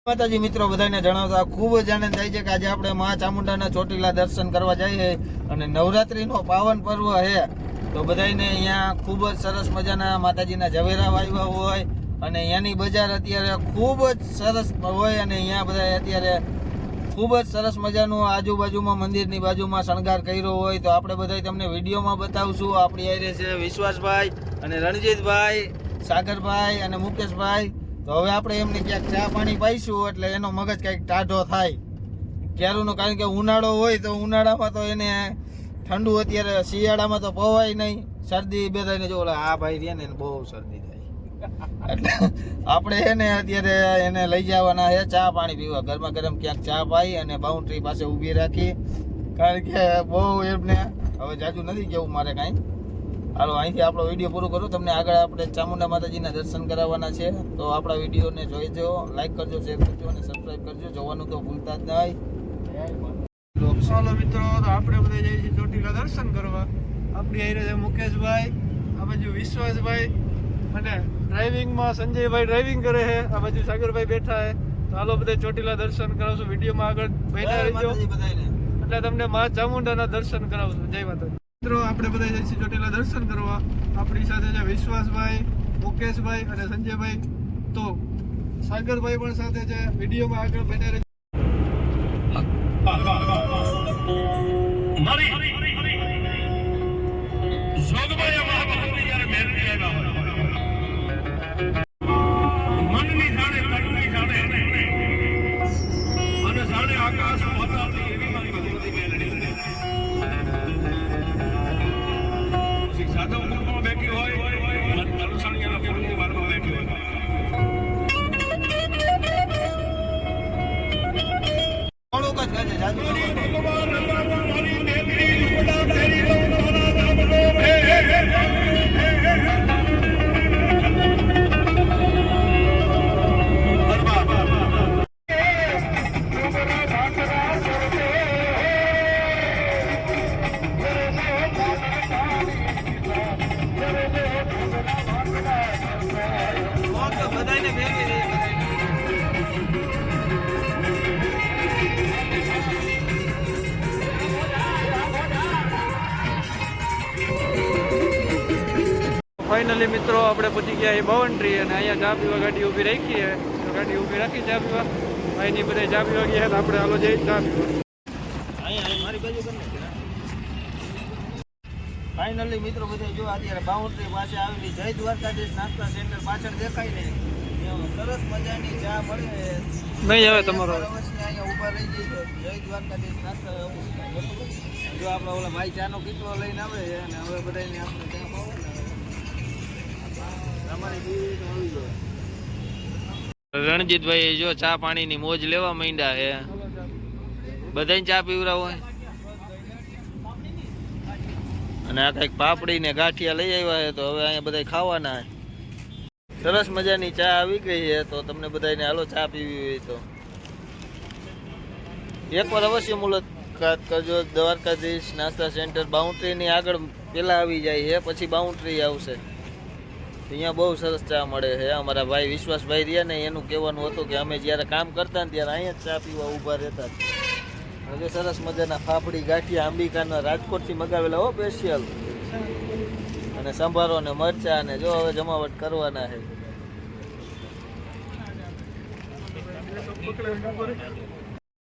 માતાજી મિત્રો બધાને જણાવતા ખૂબ જ આનંદ થાય છે કે આજે આપણે મા ચામુંડાના ચોટીલા દર્શન કરવા જઈએ અને નવરાત્રીનો પાવન પર્વ છે તો બધાને અહીંયા ખૂબ જ સરસ મજાના માતાજીના ઝવેરા વાવ્યા હોય અને અહીંયાની બજાર અત્યારે ખૂબ જ સરસ હોય અને અહીંયા બધા અત્યારે ખૂબ જ સરસ મજાનું આજુબાજુમાં મંદિરની બાજુમાં શણગાર કર્યો હોય તો આપણે બધા તમને વિડીયોમાં બતાવશું. આપણી આરે છે વિશ્વાસભાઈ અને રણજીતભાઈ, સાગરભાઈ અને મુકેશભાઈ. તો હવે આપણે એમને ક્યાંક ચા પાણી પાઈશું એટલે એનો મગજ કંઈક ટાઢો થાય ક્યારુંનો, કારણ કે ઉનાળો હોય તો ઉનાળામાં તો એને ઠંડુ, અત્યારે શિયાળામાં તો પવાય નહીં, શરદી બધાને જો આ ભાઈ રહે ને બહુ શરદી થાય એટલે આપણે એને અત્યારે એને લઈ જવાના છે ચા પાણી પીવા, ગરમા ગરમ ક્યાંક ચા પાઈ અને બાઉન્ડ્રી પાસે ઊભી રાખી, કારણ કે બહુ એમને હવે જાજુ નથી કેવું મારે કાંઈ. હાલો અહીંથી આપણો વિડીયો પૂરો કરું, તમને આગળ આપણે ચામુંડા માતાજીના દર્શન કરાવવાના છે તો આપણા વિડીયોને જોઈજો, લાઈક કરજો, શેર કરજો અને સબસ્ક્રાઈબ કરજો, જોવાનું તો ભૂલતા જ નહીં. ચાલો મિત્રો, તો આપણે બધા જઈએ છીએ ચોટીલા દર્શન કરવા. આપણી આરે છે મુકેશભાઈ, આ બાજુ વિશ્વાસભાઈ અને ડ્રાઇવિંગમાં સંજયભાઈ ડ્રાઇવિંગ કરે છે, આ બાજુ સાગરભાઈ બેઠા છે. તો હાલો બધા ચોટીલા દર્શન કરાવશું, વિડીયોમાં આગળ બન્યા રહેજો એટલે તમને મા ચામુંડાના દર્શન કરાવશું. જય માતાજી મિત્રો, આપણે બધા જઈએ છીએ ચોટીલા દર્શન કરવા. આપણી સાથે છે વિશ્વાસભાઈ, મુકેશભાઈ અને સંજયભાઈ. તો સાગરભાઈ પણ સાથે છે, વિડીયોમાં આગળ બન્યા રહેજો. ફાઇનલી મિત્રો આપણે પહોંચી ગયા એ બાઉન્ડ્રી અને અહીંયા ચા પીવા ગાડી ઊભી રાખી છે. ગાડી ઊભી રાખી ચા પીવા, અહીંની બધા ચા પીવા ગયા તો આપણે હાલો જઈએ ચા પીવા. ફાઇનલી મિત્રો બધા જો અત્યારે બાઉન્ડ્રી પાસે આવેલી જય દ્વારકાધીશ નાસ્તા સેન્ટર પાછળ દેખાય ને સરસ મજાની ચા મળે નહીં આવે તમારો અહીંયા ઊભા રહી જઈએ જય દ્વારકાધીશ નાસ્તા. જો આપણે ઓલા ભાઈ ચાનો કીટલો લઈને આવે છે અને હવે બધાને આપણે ચા પાવે ને રણજીતભાઈ જો ચા પાણીની મોજ લેવા માંડ્યા છે, બધાને ચા પીવરા હોય અને આ કઈક પાપડી ને ગાંઠિયા લઈ આવ્યા છે તો હવે અહીંયા બધા ખાવાના. સરસ મજાની ચા આવી ગઈ છે તો તમને બધાને હાલો ચા પીવી હોય તો એકવાર અવશ્ય મુલાકાત કરજો. દ્વારકાધીશ નાસ્તા સેન્ટર બાઉન્ડ્રીની આગળ પેલા આવી જાય છે, પછી બાઉન્ડ્રી આવશે. અહીંયા બહુ સરસ ચા મળે છે. અમારા ભાઈ વિશ્વાસભાઈ રહ્યા ને એનું કહેવાનું હતું કે અમે જ્યારે કામ કરતા ને ત્યારે અહીંયા ચા પીવા ઊભા રહેતા. હજુ સરસ મજાના ફાફડી ગાંઠિયા અંબિકાના રાજકોટથી મગાવેલા હો સ્પેશિયલ, અને સંભારો ને મરચા ને જો હવે જમાવટ કરવાના છે.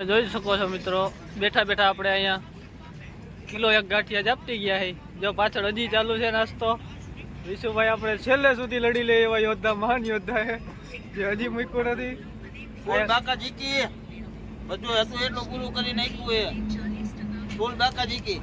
જોઈ શકો છો મિત્રો, બેઠા બેઠા આપણે અહીંયા કિલો એક ગાંઠિયા જાપતી ગયા છે. જો પાછળ હજી ચાલુ છે નાસ્તો. વિશુભાઈ આપણે છેલ્લે સુધી લડી લે એવા યોદ્ધા, મહાન યોદ્ધા છે જે હજી મૂક્યું નથી. બાકા જીકી બધું હતું એટલું પૂરું કરી નાખ્યું એ ફૂલ બાકા જીકી.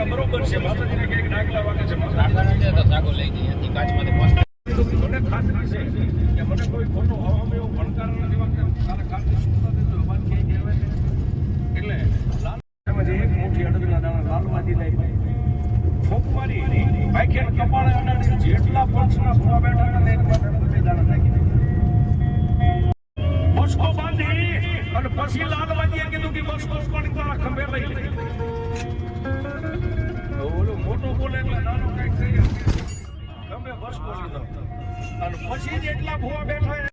બરોબર છે, માતાજીને કઈક ડાકલા વાગે છે, તો સાગો લઈ જઈએ કાચમાં ખાતરી છે કે મને કોઈ ખોટો હવામાં એવો ભણકાર નથી વાગતો તારા કાળની સુખતા દેતો વાત કે કહેવાય એટલે લાલ એમાં જે એક મુઠ્ઠી અડદના દાણા લાલવાદી લઈ ફોક મારી ભાઈ કપાળે અડાડી જેટલા પંચના ભૂવા બેઠા હતા ને એક વાર બધે દાણા નાખી દીધા બસકો બાંધી અને પછી લાલવાદીએ કીધું કે બસકો પાણી તારા ખંભે લઈ લે ઓલો મોટો બોલે એટલે નાનો કઈક થઈ ગયો ખંભે બસકો લીધો અને પછી જેટલા ભૂવા બેઠા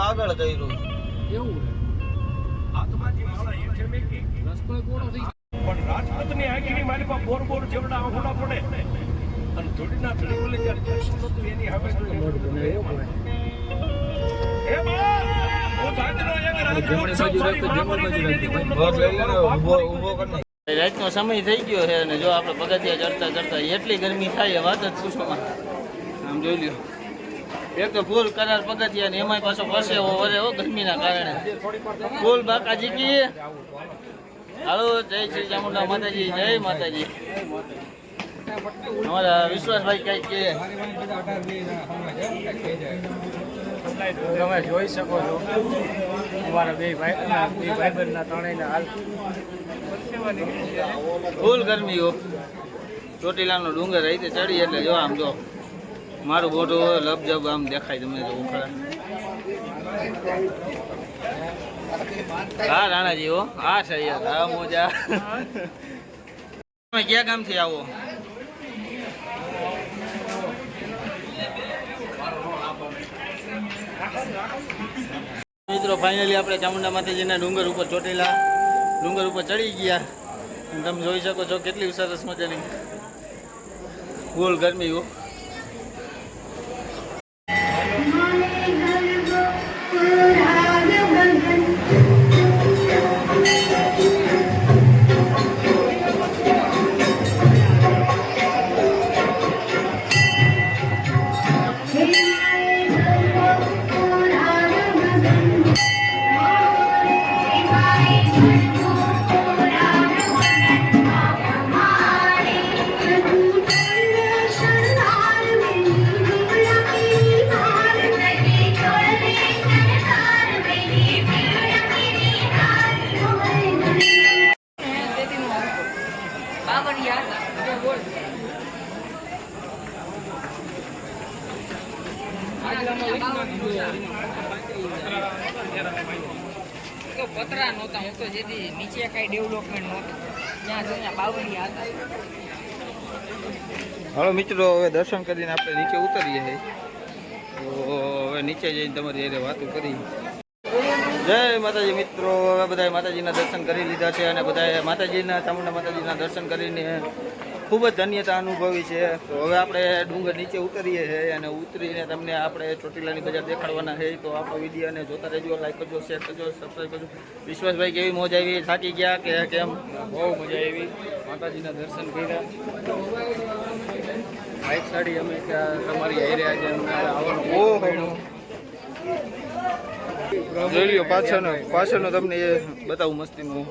આગળ કર્યું પણ રાજપૂતની આંખીની મારી પાસે બોર બોર જેવડા આંખોડા પડે અને ધૂળીના ધૂળી બોલે જ્યારે જઈશું નતું એની સામે જોઈને એ બા હું સાંજનો એક રાજપૂત ઊભો કરી રાતનો સમય થઈ ગયો છે અને જો આપણે પગથિયા ચડતા ચડતા એટલી ગરમી થાય વાત જ પૂછોમાં આમ જોઈ લ્યો એક તો ફૂલ કરાર પગથિયા ને એમાંય પાછો પરસેવો વરે હો ગરમીના કારણે ફૂલ બાકા જીકી હાલો જય શ્રી ચામુંડા માતાજી જય માતાજી અમારા વિશ્વાસભાઈ કઈક કે તમે જોઈ શકો છો અમારા બે ભાઈબંધના ત્રણેયના હાલ ફૂલ ગરમી હો ચોટીલાનો ડુંગર રીતે ચડી એટલે જો આમ જો મારું બોટું લબજબ આમ દેખાય તમને જો ખરા હા રાણાજી હો હા સૈયદ હા મોજા તમે ક્યાં ગામથી આવો મિત્રો ફાઇનલી આપણે ચામુંડા માતાજીના ડુંગર ઉપર ચોટીલા ડુંગર ઉપર ચડી ગયા તમે જોઈ શકો છો કેટલી સરસ મજાની ફૂલ ગરમી હો પતરા નહોતા હું તો જેથી નીચે કઈ ડેવલપમેન્ટ નહોતું ત્યાં જોઈને બાવળિયા હતા. હાલો મિત્રો હવે દર્શન કરીને આપણે નીચે ઉતરીએ છીએ તો હવે નીચે જઈને તમારી હારે વાતો કરી જય માતાજી મિત્રો હવે બધા માતાજીના દર્શન કરી લીધા છે અને બધા માતાજીના ચામુંડા માતાજીના દર્શન કરીને ખૂબ જ ધન્યતા અનુભવી છે તો હવે આપણે ડુંગર નીચે ઉતરીએ છીએ અને ઉતરીને તમને આપણે ચોટીલાની બજાર દેખાડવાના છે તો આપણો વિડીયોને જોતા રહેજો લાઈક કરજો શેર કરજો સબસ્ક્રાઈબ કરજો વિશ્વાસભાઈ કેવી મોજ આવી થાકી ગયા કે કેમ બહુ મજા આવી માતાજીના દર્શન કર્યા બાઇક સાડી અમે ત્યાં તમારી હારે આજે અમને આવવાનું ઓહો જોઈ લ્યો પાછળનો તમને એ બતાવું મસ્તીનું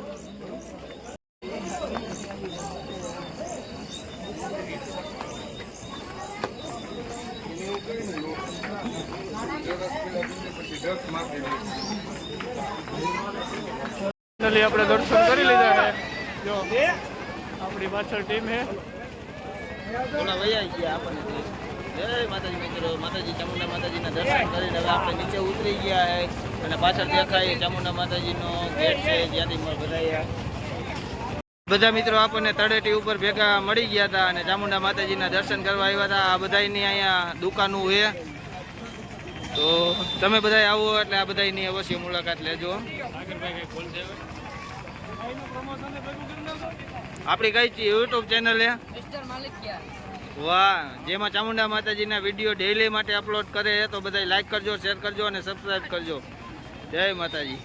ફાઇનલી આપણે દર્શન કરી લીધા છે જો આપણી પાછળ ટીમ છે ઓલા વૈયા ગયા આપણને જય માતાજી મિત્રો માતાજી ચામુંડા માતાજીના દર્શન કરીને હવે આપણે નીચે ઉતરી ગયા છે અને પાછળ દેખાય ચામુંડા માતાજીનો ગેટ છે જ્યાંથી બધા મિત્રો આપણને તળેટી ઉપર ભેગા મળી ગયા હતા અને ચામુંડા માતાજીના દર્શન કરવા આવ્યા હતા આ બધાની અહીંયા દુકાનો છે તો તમે બધા આવો એટલે આ બધાની અવશ્ય મુલાકાત લેજો આપણી કઈ યુટ્યુબ ચેનલ છે મિસ્ટર માલિકિયા વાહ જેમાં ચામુંડા માતાજીના વિડીયો ડેઈલી માટે અપલોડ કરે તો બધા લાઈક કરજો શેર કરજો અને સબસ્ક્રાઈબ કરજો જય માતાજી.